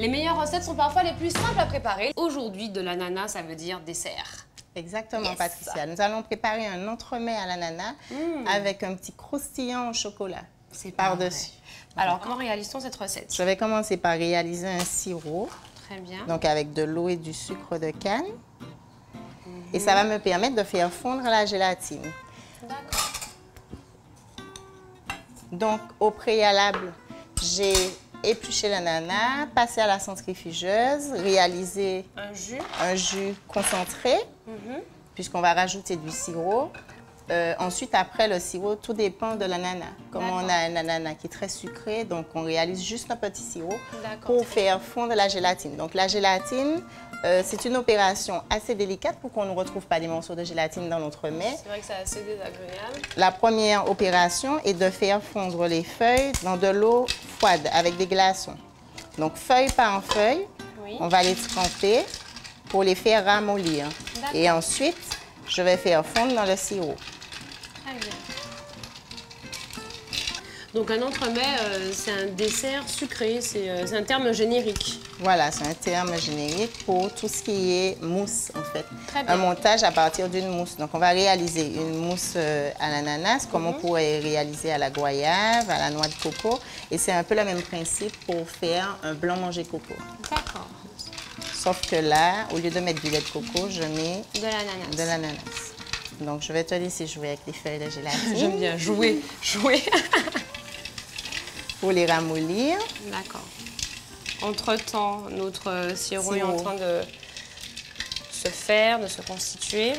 Les meilleures recettes sont parfois les plus simples à préparer. Aujourd'hui, de l'ananas, ça veut dire dessert. Exactement, Yes. Patricia. Nous allons préparer un entremets à l'ananas avec un petit croustillant au chocolat. C'est par-dessus. Alors, comment réalise-t-on cette recette? Je vais commencer par réaliser un sirop, Très bien. donc avec de l'eau et du sucre de canne. Et ça va me permettre de faire fondre la gélatine. D'accord. Donc, au préalable, j'ai épluché l'ananas, passé à la centrifugeuse, réalisé un jus concentré, puisqu'on va rajouter du sirop. Ensuite, après le sirop, tout dépend de l'ananas. Comme on a un ananas qui est très sucré, donc on réalise juste un petit sirop pour faire fondre la gélatine. Donc la gélatine, c'est une opération assez délicate pour qu'on ne retrouve pas des morceaux de gélatine dans notre mets. C'est vrai que c'est assez désagréable. La première opération est de faire fondre les feuilles dans de l'eau froide avec des glaçons. Donc feuille par feuille, on va les tremper pour les faire ramollir. Et ensuite, je vais faire fondre dans le sirop. Très bien. Donc un entremets, c'est un dessert sucré, c'est un terme générique. Voilà, c'est un terme générique pour tout ce qui est mousse, en fait. Très bien. Un montage à partir d'une mousse. Donc, on va réaliser une mousse à l'ananas, comme on pourrait réaliser à la goyave, à la noix de coco. Et c'est un peu le même principe pour faire un blanc manger coco. D'accord. Sauf que là, au lieu de mettre du lait de coco, je mets De l'ananas. de l'ananas. Donc, je vais te laisser jouer avec les feuilles de gélatine. J'aime bien jouer. Pour les ramollir. D'accord. Entre-temps, notre sirop est en train de se faire, de se constituer.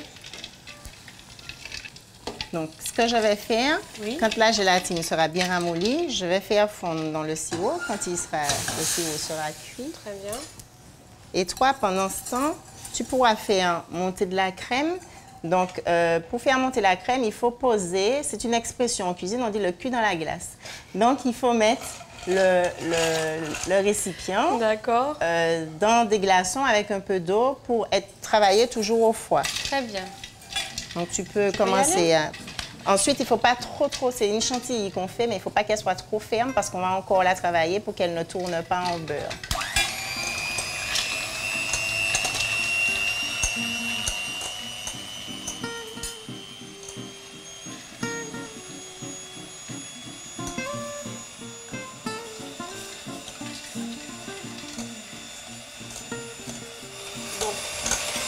Donc, ce que je vais faire, quand la gélatine sera bien ramollie, je vais faire fondre dans le sirop. Quand le sirop sera cuit. Très bien. Et toi, pendant ce temps, tu pourras faire monter de la crème. Donc, pour faire monter la crème, il faut poser, c'est une expression en cuisine, on dit le cul dans la glace. Donc, il faut mettre le récipient dans des glaçons avec un peu d'eau pour travailler toujours au froid. Très bien. Donc, tu peux commencer à... Ensuite, il ne faut pas trop, c'est une chantilly qu'on fait, mais il ne faut pas qu'elle soit trop ferme parce qu'on va encore la travailler pour qu'elle ne tourne pas en beurre.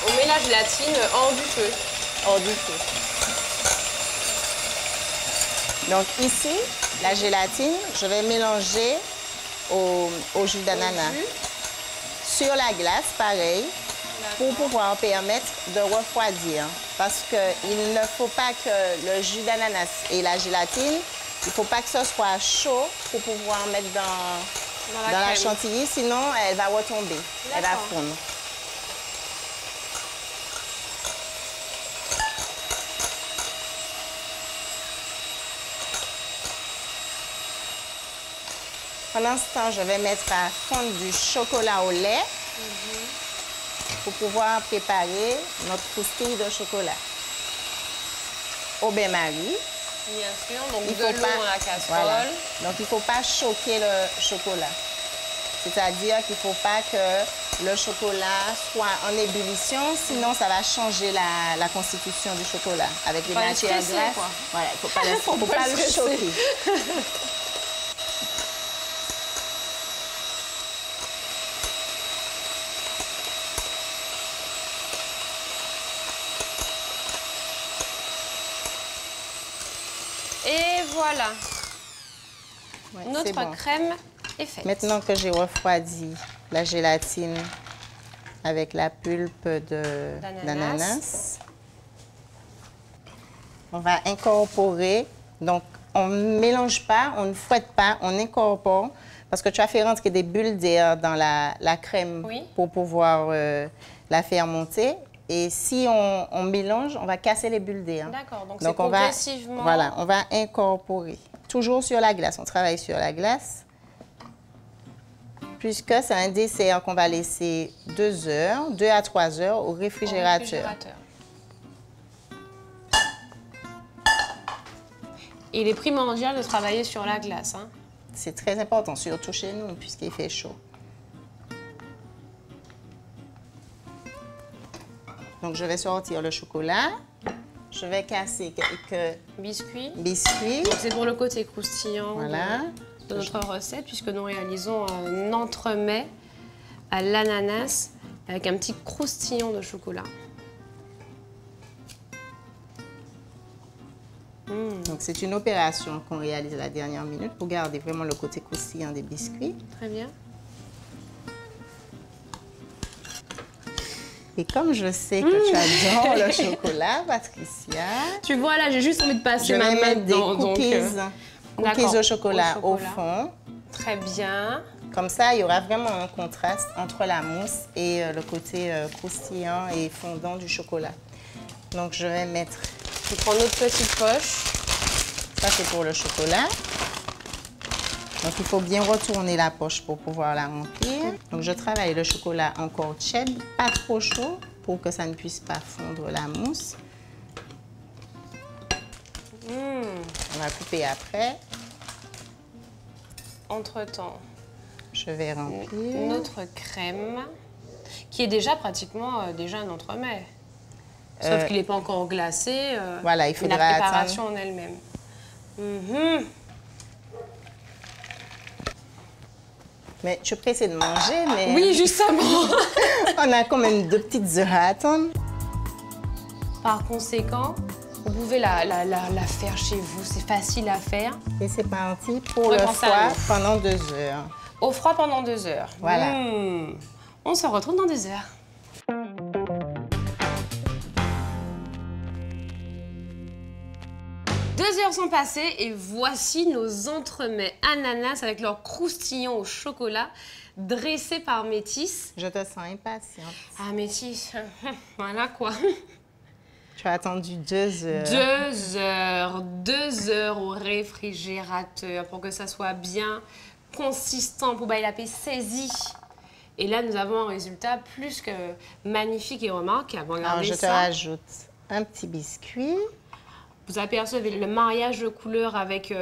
On met la gélatine hors du feu. Hors du feu. Donc ici, la gélatine, je vais mélanger au jus d'ananas. Sur la glace, pareil, pour pouvoir permettre de refroidir. Parce qu'il ne faut pas que le jus d'ananas et la gélatine, il ne faut pas que ce soit chaud pour pouvoir mettre dans la chantilly, sinon elle va retomber, elle va fondre. Pendant ce temps, je vais mettre à fondre du chocolat au lait pour pouvoir préparer notre croustille de chocolat. Au bain-marie. Bien sûr, donc de l'eau dans la casserole. Voilà. Donc, il ne faut pas choquer le chocolat. C'est-à-dire qu'il ne faut pas que le chocolat soit en ébullition, sinon ça va changer la constitution du chocolat. Avec les matières grasses. Voilà, il ne faut pas le choquer. Et voilà, notre bon. crème est faite. Maintenant que j'ai refroidi la gélatine avec la pulpe d'ananas, on va incorporer. Donc, on ne mélange pas, on ne fouette pas, on incorpore parce que tu as fait rentrer des bulles d'air dans la crème pour pouvoir la faire monter. Et si on mélange, on va casser les bulles d'air. D'accord, donc c'est progressivement... Voilà, on va incorporer. Toujours sur la glace, on travaille sur la glace. Puisque c'est un dessert qu'on va laisser 2 heures, 2 à 3 heures au réfrigérateur. Il est primordial de travailler sur la glace. Hein. C'est très important, surtout chez nous, puisqu'il fait chaud. Donc, je vais sortir le chocolat. Je vais casser quelques biscuits. Donc, c'est pour le côté croustillant voilà. de notre recette, puisque nous réalisons un entremets à l'ananas avec un petit croustillon de chocolat. Donc, c'est une opération qu'on réalise à la dernière minute pour garder vraiment le côté croustillant des biscuits. Très bien. Et comme je sais que tu adores le chocolat, Patricia... Tu vois, là, j'ai juste envie de passer ma main mettre des cookies au chocolat au fond. Très bien. Comme ça, il y aura vraiment un contraste entre la mousse et le côté croustillant et fondant du chocolat. Donc, je vais mettre... Je prends notre petite poche. Ça, c'est pour le chocolat. Donc, il faut bien retourner la poche pour pouvoir la remplir. Donc, je travaille le chocolat encore tiède, pas trop chaud, pour que ça ne puisse pas fondre la mousse. On va couper après. Entre-temps, je vais remplir notre crème, qui est déjà pratiquement déjà un entremets. Sauf qu'il n'est pas encore glacé. Voilà, il faudra la préparation en elle-même. Mais je suis pressée de manger, mais... Oui, justement. On a quand même 2 petites heures à attendre. Par conséquent, vous pouvez la faire chez vous. C'est facile à faire. Et c'est parti pour le froid pendant 2 heures. Au froid pendant 2 heures. Voilà. On se retrouve dans 2 heures. Deux heures sont passées et voici nos entremets ananas avec leur croustillon au chocolat dressés par Métis. Je te sens impatiente. Ah, Métis, voilà quoi. Tu as attendu 2 heures. 2 heures au réfrigérateur pour que ça soit bien consistant, pour que la paix saisie. Et là, nous avons un résultat plus que magnifique et remarquable. Regardez. Alors, je te rajoute un petit biscuit. Vous apercevez le mariage de couleurs avec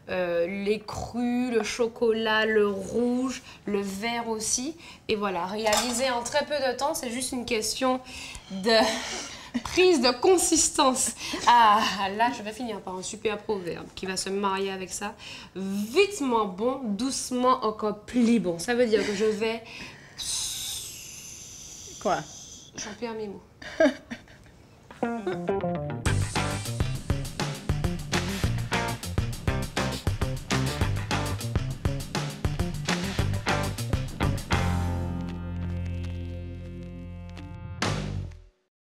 les crus, le chocolat, le rouge, le vert aussi. Et voilà, réalisé en très peu de temps, c'est juste une question de prise de consistance. Ah, là, je vais finir par un super proverbe qui va se marier avec ça. Vitement bon, doucement encore plus bon. Ça veut dire que je vais... Quoi? J'en perds mes mots.